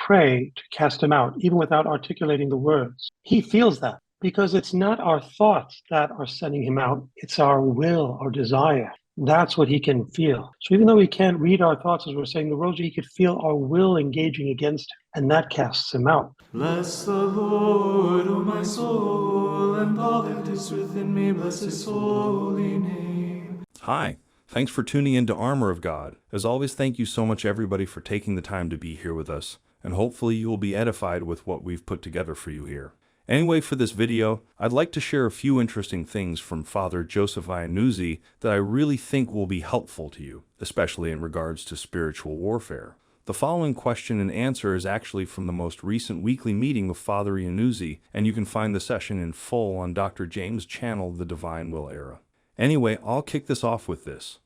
pray to cast him out, even without articulating the words, he feels that, because it's not our thoughts that are sending him out, it's our will, our desire. That's what he can feel. So even though he can't read our thoughts as we're saying the rosary, he could feel our will engaging against him, and that casts him out. Bless the Lord, O my soul, and all that is within me, bless his holy name. Hi, thanks for tuning in to Armor of God. As always, thank you so much everybody for taking the time to be here with us, and hopefully you will be edified with what we've put together for you here. Anyway, for this video, I'd like to share a few interesting things from Father Joseph Iannuzzi that I really think will be helpful to you, especially in regards to spiritual warfare. The following question and answer is actually from the most recent weekly meeting with Father Iannuzzi, and you can find the session in full on Dr. James' channel, The Divine Will Era. Anyway, I'll kick this off with this.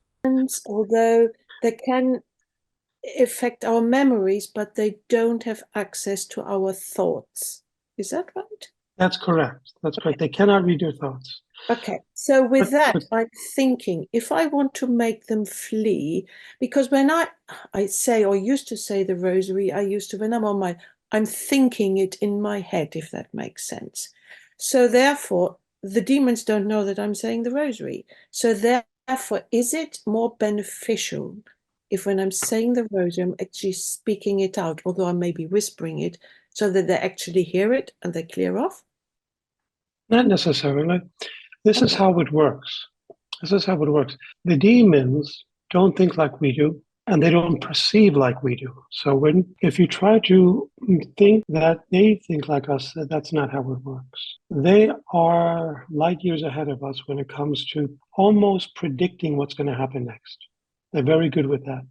Although they can affect our memories, but they don't have access to our thoughts. Is that right? That's correct. That's correct. They cannot read your thoughts. Okay, so with that, I'm thinking, if I want to make them flee, because when I say, or used to say the rosary, when I'm thinking it in my head, if that makes sense. So therefore, the demons don't know that I'm saying the rosary. So therefore, is it more beneficial if when I'm saying the rosary, I'm actually speaking it out, although I may be whispering it, so that they actually hear it and they clear off? Not necessarily. This is how it works. This is how it works. The demons don't think like we do, and they don't perceive like we do. So if you try to think that they think like us, that's not how it works. They are light years ahead of us when it comes to almost predicting what's going to happen next. They're very good with that,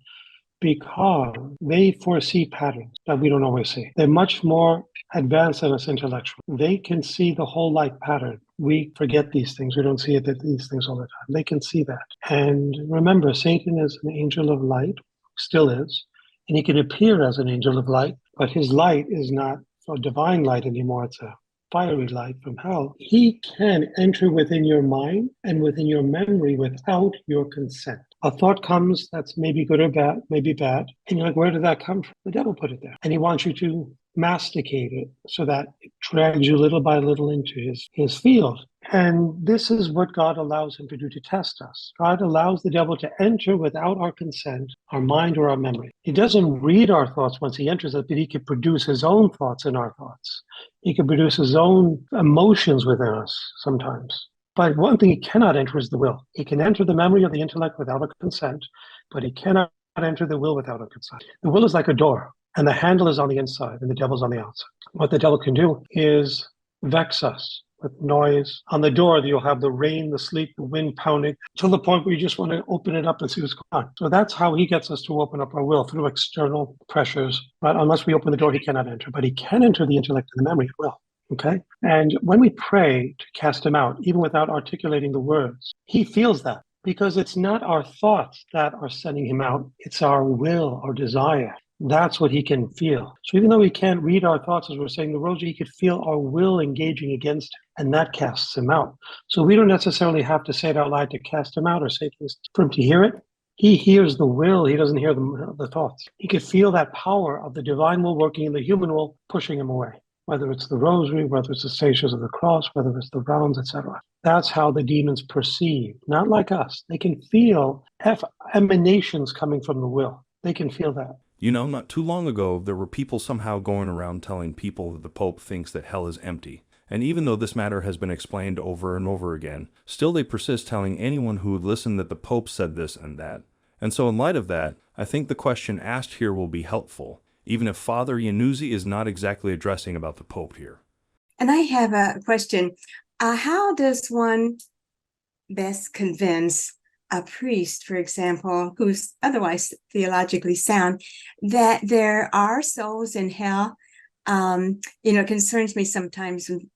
because they foresee patterns that we don't always see. They're much more advanced than us intellectually. They can see the whole light pattern. We forget these things. We don't see these things all the time. They can see that. And remember, Satan is an angel of light, still is, and he can appear as an angel of light, but his light is not a divine light anymore. It's a fiery light from hell. He can enter within your mind and within your memory without your consent. A thought comes that's maybe good or bad, maybe bad, and you're like, where did that come from? The devil put it there. And he wants you to masticate it so that it drags you little by little into his field. And this is what God allows him to do to test us. God allows the devil to enter without our consent, our mind or our memory. He doesn't read our thoughts once he enters it, but he can produce his own thoughts in our thoughts. He can produce his own emotions within us sometimes. But one thing he cannot enter is the will. He can enter the memory of the intellect without a consent, but he cannot enter the will without a consent. The will is like a door, and the handle is on the inside, and the devil's on the outside. What the devil can do is vex us with noise. On the door, you'll have the rain, the sleet, the wind pounding, to the point where you just want to open it up and see what's going on. So that's how he gets us to open up our will, through external pressures. But unless we open the door, he cannot enter. But he can enter the intellect and the memory at will. Okay? And when we pray to cast him out, even without articulating the words, he feels that, because it's not our thoughts that are sending him out, it's our will, our desire. That's what he can feel. So even though he can't read our thoughts as we're saying the rosary, he could feel our will engaging against him, and that casts him out. So we don't necessarily have to say it out loud to cast him out or say things for him to hear it. He hears the will, he doesn't hear the thoughts. He could feel that power of the divine will working in the human will, pushing him away. Whether it's the rosary, whether it's the stations of the cross, whether it's the rounds, etc. That's how the demons perceive, not like us. They can feel emanations coming from the will. They can feel that. You know, not too long ago, there were people somehow going around telling people that the Pope thinks that hell is empty. And even though this matter has been explained over and over again, still they persist telling anyone who would listen that the Pope said this and that. And so in light of that, I think the question asked here will be helpful, even if Father Iannuzzi is not exactly addressing about the Pope here. And I have a question. How does one best convince a priest, for example, who's otherwise theologically sound, that there are souls in hell? It concerns me sometimes when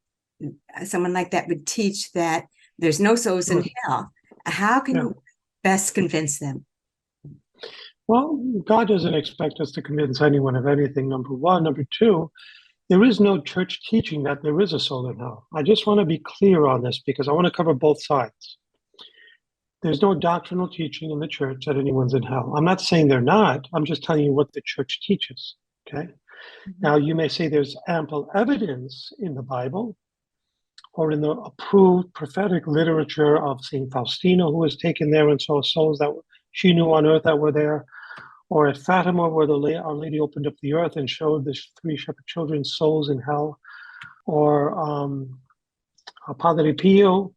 someone like that would teach that there's no souls in hell. How can you best convince them? Well, God doesn't expect us to convince anyone of anything, number one. Number two, there is no church teaching that there is a soul in hell. I just want to be clear on this because I want to cover both sides. There's no doctrinal teaching in the church that anyone's in hell. I'm not saying they're not. I'm just telling you what the church teaches, okay? Now, you may say there's ample evidence in the Bible or in the approved prophetic literature of St. Faustina, who was taken there and saw souls that she knew on earth that were there, or at Fatima, where Our Lady opened up the earth and showed the three shepherd children's souls in hell, or Padre Pio,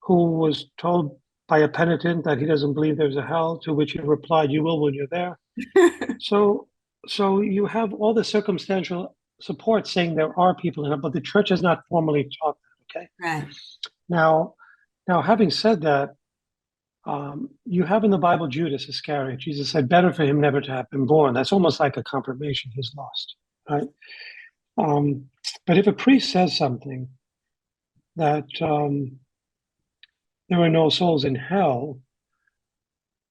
who was told by a penitent that he doesn't believe there's a hell, to which he replied, "You will when you're there." So you have all the circumstantial support saying there are people in it, but the church has not formally taught that. Okay. Right. Now, having said that, you have in the Bible Judas Iscariot. Jesus said, "Better for him never to have been born." That's almost like a confirmation he's lost, right? But if a priest says something that there are no souls in hell,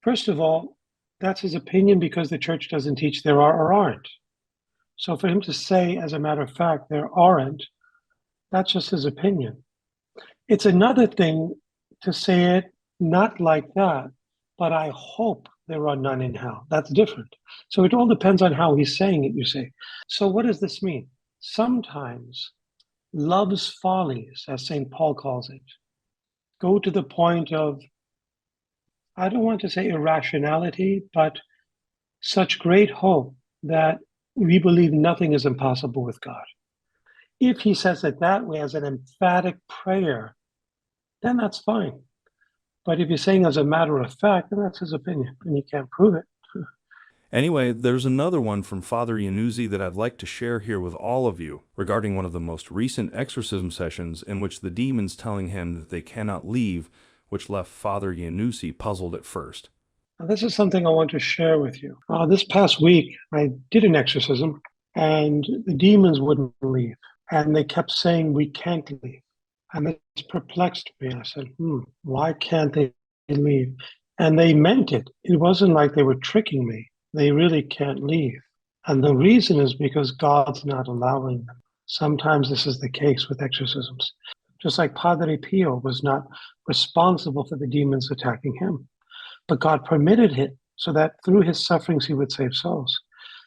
first of all, that's his opinion because the church doesn't teach there are or aren't. So for him to say, as a matter of fact, there aren't, that's just his opinion. It's another thing to say it not like that, but I hope there are none in hell. That's different. So it all depends on how he's saying it, you see. So what does this mean? Sometimes love's follies, as St. Paul calls it, go to the point of, I don't want to say irrationality, but such great hope that we believe nothing is impossible with God. If he says it that way as an emphatic prayer, then that's fine. But if you're saying as a matter of fact, then that's his opinion, and you can't prove it. Anyway, there's another one from Father Iannuzzi that I'd like to share here with all of you regarding one of the most recent exorcism sessions in which the demons telling him that they cannot leave, which left Father Iannuzzi puzzled at first. Now, this is something I want to share with you. This past week, I did an exorcism, and the demons wouldn't leave. And they kept saying, "We can't leave." And this perplexed me. I said, why can't they leave? And they meant it. It wasn't like they were tricking me. They really can't leave. And the reason is because God's not allowing them. Sometimes this is the case with exorcisms. Just like Padre Pio was not responsible for the demons attacking him. But God permitted it so that through his sufferings he would save souls.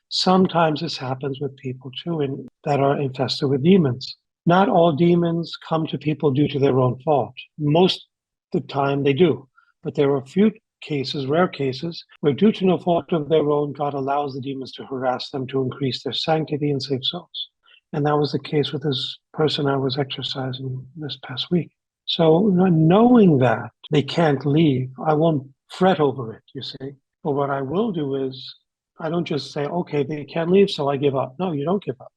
Sometimes this happens with people too that are infested with demons. Not all demons come to people due to their own fault. Most of the time they do. But there are a few cases, rare cases, where due to no fault of their own, God allows the demons to harass them to increase their sanctity and save souls. And that was the case with this person I was exorcising this past week. So knowing that they can't leave, I won't fret over it, you see. But what I will do is, I don't just say, okay, they can't leave, so I give up. No, you don't give up.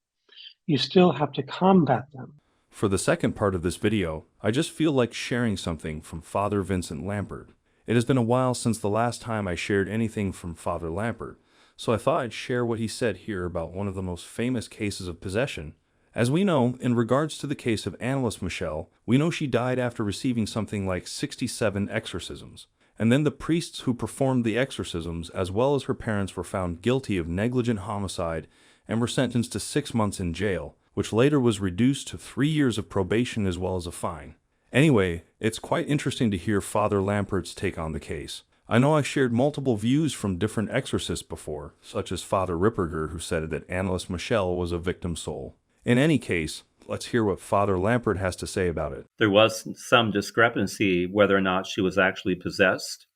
You still have to combat them. For the second part of this video, I just feel like sharing something from Father Vincent Lampert. It has been a while since the last time I shared anything from Father Lampert, so I thought I'd share what he said here about one of the most famous cases of possession. As we know, in regards to the case of Anneliese Michel, we know she died after receiving something like 67 exorcisms. And then the priests who performed the exorcisms, as well as her parents, were found guilty of negligent homicide and were sentenced to 6 months in jail, which later was reduced to 3 years of probation as well as a fine. Anyway, it's quite interesting to hear Father Lampert's take on the case. I know I shared multiple views from different exorcists before, such as Father Ripperger, who said that Anneliese Michel was a victim soul. In any case, let's hear what Father Lampert has to say about it. There was some discrepancy whether or not she was actually possessed,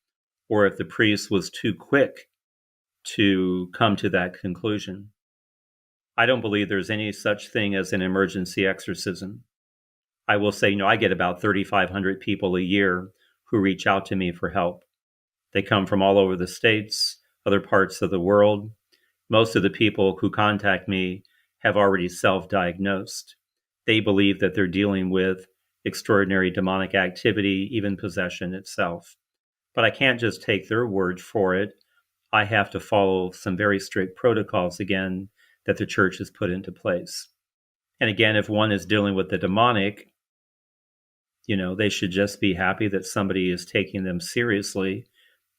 or if the priest was too quick to come to that conclusion. I don't believe there's any such thing as an emergency exorcism. I will say, I get about 3,500 people a year who reach out to me for help. They come from all over the states, other parts of the world. Most of the people who contact me have already self-diagnosed. They believe that they're dealing with extraordinary demonic activity, even possession itself. But I can't just take their word for it. I have to follow some very strict protocols again that the church has put into place. And again, if one is dealing with the demonic, they should just be happy that somebody is taking them seriously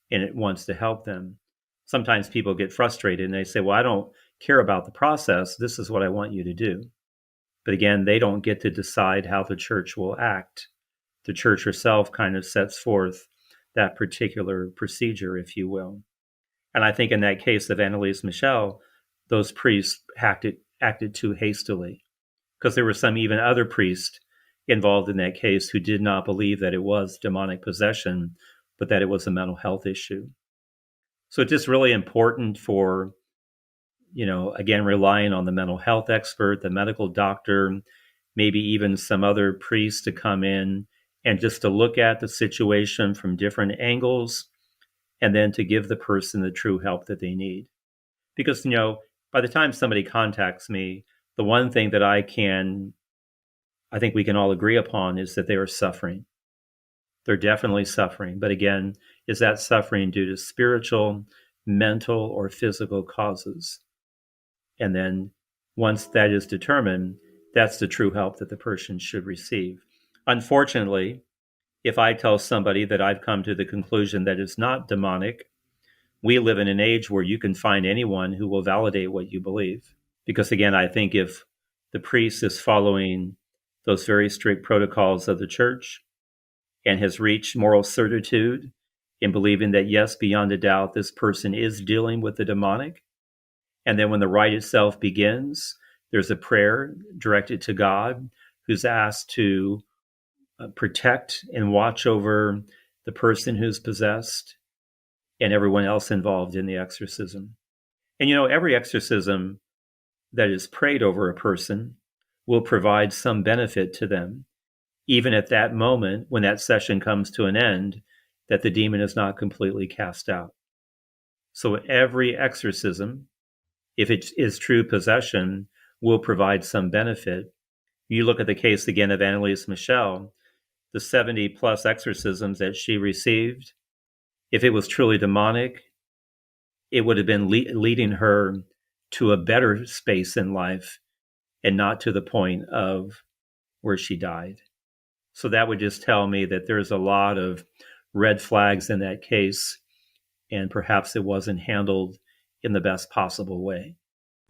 and it wants to help them. Sometimes people get frustrated and they say, well, I don't care about the process. This is what I want you to do. But again, they don't get to decide how the church will act. The church herself kind of sets forth that particular procedure, if you will. And I think in that case of Anneliese Michel, those priests acted too hastily, because there were some even other priests involved in that case who did not believe that it was demonic possession, but that it was a mental health issue. So it's just really important for, again, relying on the mental health expert, the medical doctor, maybe even some other priest to come in and just to look at the situation from different angles, and then to give the person the true help that they need. Because, by the time somebody contacts me, the one thing that I think we can all agree upon is that they are suffering. They're definitely suffering. But again, is that suffering due to spiritual, mental, or physical causes? And then once that is determined, that's the true help that the person should receive. Unfortunately, if I tell somebody that I've come to the conclusion that it's not demonic, we live in an age where you can find anyone who will validate what you believe. Because again, I think if the priest is following those very strict protocols of the church and has reached moral certitude in believing that, yes, beyond a doubt, this person is dealing with the demonic, and then when the rite itself begins, there's a prayer directed to God who's asked to protect and watch over the person who's possessed and everyone else involved in the exorcism. And every exorcism that is prayed over a person will provide some benefit to them, even at that moment when that session comes to an end, that the demon is not completely cast out. So every exorcism, if it is true possession, will provide some benefit. You look at the case again of Anneliese Michel, the 70 plus exorcisms that she received, if it was truly demonic, it would have been leading her to a better space in life and not to the point of where she died. So that would just tell me that there's a lot of red flags in that case, and perhaps it wasn't handled in the best possible way.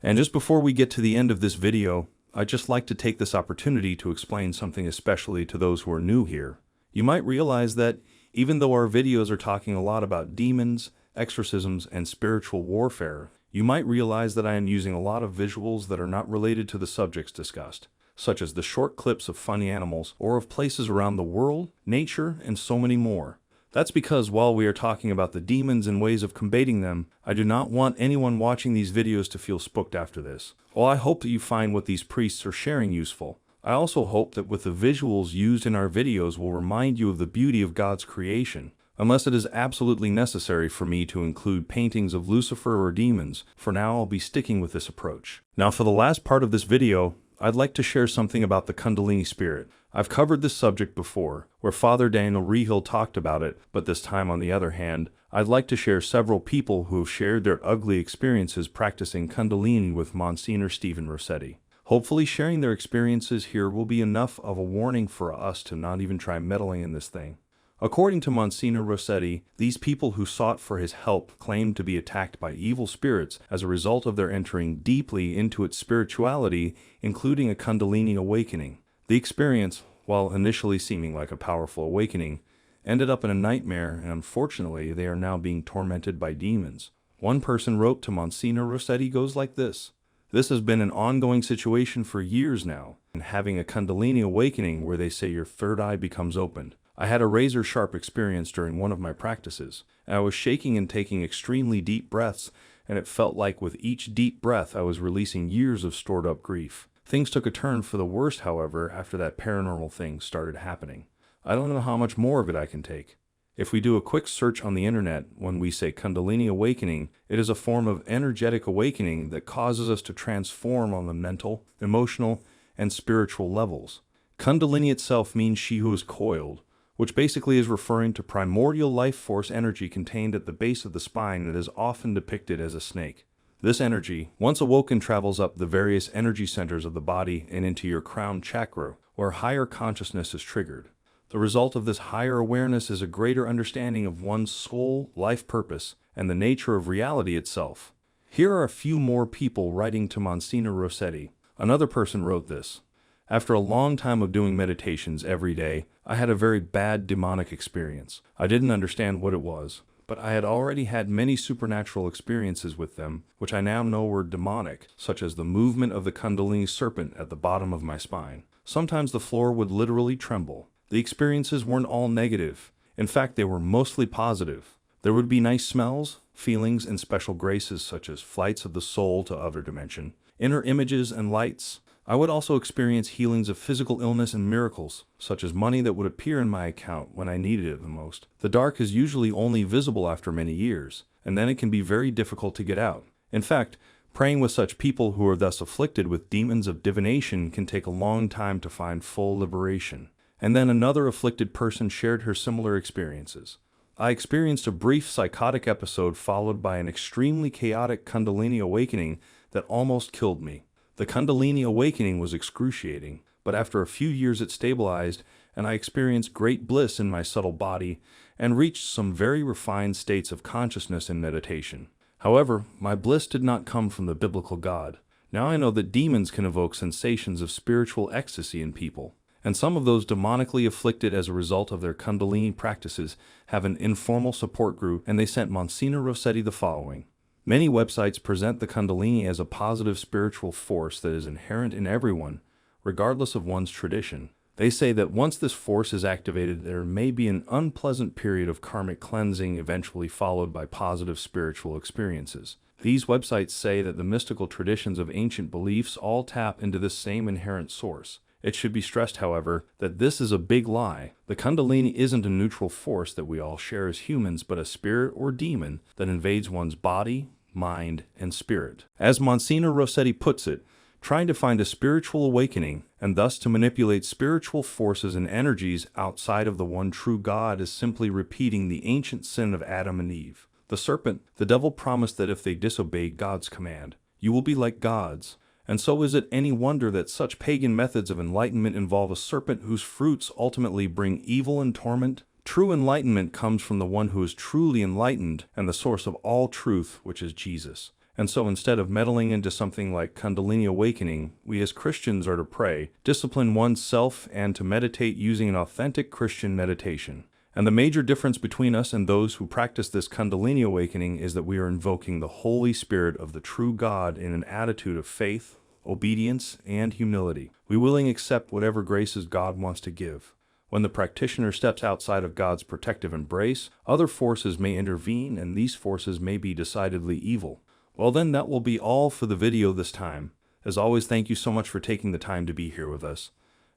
And just before we get to the end of this video, I'd just like to take this opportunity to explain something especially to those who are new here. You might realize that even though our videos are talking a lot about demons, exorcisms, and spiritual warfare, you might realize that I am using a lot of visuals that are not related to the subjects discussed, such as the short clips of funny animals or of places around the world, nature, and so many more. That's because while we are talking about the demons and ways of combating them, I do not want anyone watching these videos to feel spooked after this. While I hope that you find what these priests are sharing useful, I also hope that with the visuals used in our videos will remind you of the beauty of God's creation. Unless it is absolutely necessary for me to include paintings of Lucifer or demons, for now I'll be sticking with this approach. Now for the last part of this video, I'd like to share something about the Kundalini spirit. I've covered this subject before, where Father Daniel Rehill talked about it, but this time on the other hand, I'd like to share several people who have shared their ugly experiences practicing Kundalini with Msgr Stephen Rossetti. Hopefully sharing their experiences here will be enough of a warning for us to not even try meddling in this thing. According to Msgr Rossetti, these people who sought for his help claimed to be attacked by evil spirits as a result of their entering deeply into its spirituality, including a Kundalini awakening. The experience, while initially seeming like a powerful awakening, ended up in a nightmare, and unfortunately they are now being tormented by demons. One person wrote to Msgr Rossetti goes like this: "This has been an ongoing situation for years now, and having a Kundalini awakening where they say your third eye becomes opened. I had a razor-sharp experience during one of my practices, and I was shaking and taking extremely deep breaths, and it felt like with each deep breath I was releasing years of stored-up grief. Things took a turn for the worst, however, after that paranormal thing started happening. I don't know how much more of it I can take. If we do a quick search on the internet, when we say Kundalini awakening, it is a form of energetic awakening that causes us to transform on the mental, emotional, and spiritual levels. Kundalini itself means she who is coiled, which basically is referring to primordial life force energy contained at the base of the spine that is often depicted as a snake. This energy, once awoken, travels up the various energy centers of the body and into your crown chakra, where higher consciousness is triggered. The result of this higher awareness is a greater understanding of one's soul, life purpose, and the nature of reality itself." Here are a few more people writing to Msgr Rossetti. Another person wrote this: "After a long time of doing meditations every day, I had a very bad demonic experience. I didn't understand what it was, but I had already had many supernatural experiences with them, which I now know were demonic, such as the movement of the Kundalini serpent at the bottom of my spine. Sometimes the floor would literally tremble. The experiences weren't all negative. In fact, they were mostly positive. There would be nice smells, feelings, and special graces such as flights of the soul to other dimension, inner images and lights. I would also experience healings of physical illness and miracles, such as money that would appear in my account when I needed it the most. The dark is usually only visible after many years, and then it can be very difficult to get out. In fact, praying with such people who are thus afflicted with demons of divination can take a long time to find full liberation. And then another afflicted person shared her similar experiences. I experienced a brief psychotic episode followed by an extremely chaotic Kundalini awakening that almost killed me. The Kundalini awakening was excruciating, but after a few years it stabilized, and I experienced great bliss in my subtle body and reached some very refined states of consciousness in meditation. However, my bliss did not come from the biblical God. Now I know that demons can evoke sensations of spiritual ecstasy in people, and some of those demonically afflicted as a result of their Kundalini practices have an informal support group, and they sent Msgr Rossetti the following. Many websites present the Kundalini as a positive spiritual force that is inherent in everyone, regardless of one's tradition. They say that once this force is activated, there may be an unpleasant period of karmic cleansing, eventually followed by positive spiritual experiences. These websites say that the mystical traditions of ancient beliefs all tap into this same inherent source. It should be stressed, however, that this is a big lie. The Kundalini isn't a neutral force that we all share as humans, but a spirit or demon that invades one's body, mind, and spirit. As Msgr Rossetti puts it, trying to find a spiritual awakening and thus to manipulate spiritual forces and energies outside of the one true God is simply repeating the ancient sin of Adam and Eve. The serpent, the devil promised that if they disobey God's command, you will be like gods. And so is it any wonder that such pagan methods of enlightenment involve a serpent whose fruits ultimately bring evil and torment? True enlightenment comes from the one who is truly enlightened and the source of all truth, which is Jesus. And so instead of meddling into something like Kundalini awakening, we as Christians are to pray, discipline oneself, and to meditate using an authentic Christian meditation. And the major difference between us and those who practice this Kundalini awakening is that we are invoking the Holy Spirit of the true God in an attitude of faith, obedience, and humility. We willingly accept whatever graces God wants to give. When the practitioner steps outside of God's protective embrace, other forces may intervene, and these forces may be decidedly evil. Well then, that will be all for the video this time. As always, thank you so much for taking the time to be here with us.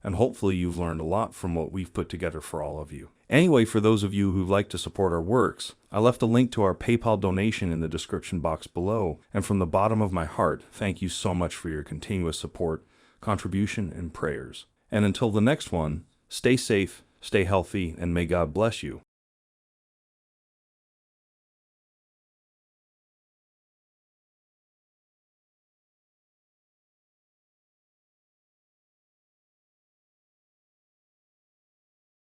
And hopefully you've learned a lot from what we've put together for all of you. Anyway, for those of you who'd like to support our works, I left a link to our PayPal donation in the description box below, and from the bottom of my heart, thank you so much for your continuous support, contribution, and prayers. And until the next one, stay safe, stay healthy, and may God bless you.